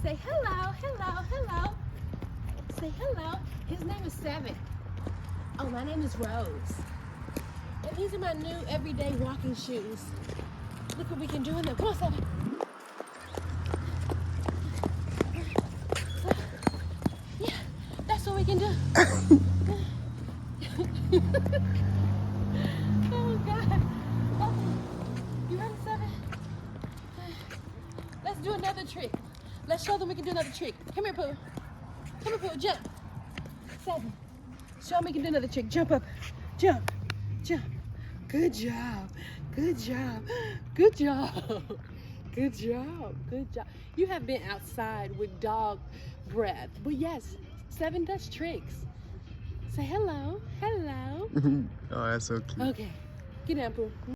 Say hello, hello, hello. Say hello. His name is Seven. Oh, my name is Rose. And these are my new everyday walking shoes. Look what we can do in them. Come on, Seven. Yeah, that's what we can do. Oh, God. Oh, you ready, Seven? Let's do another trick. Let's show them we can do another trick. Come here, Pooh. Come here, Pooh. Jump. Seven. Show them we can do another trick. Jump up. Jump. Jump. Good job. Good job. Good job. Good job. Good job. You have been outside with dog breath. But yes, Seven does tricks. Say hello. Hello. Oh, that's so cute. Okay. Get down, Pooh.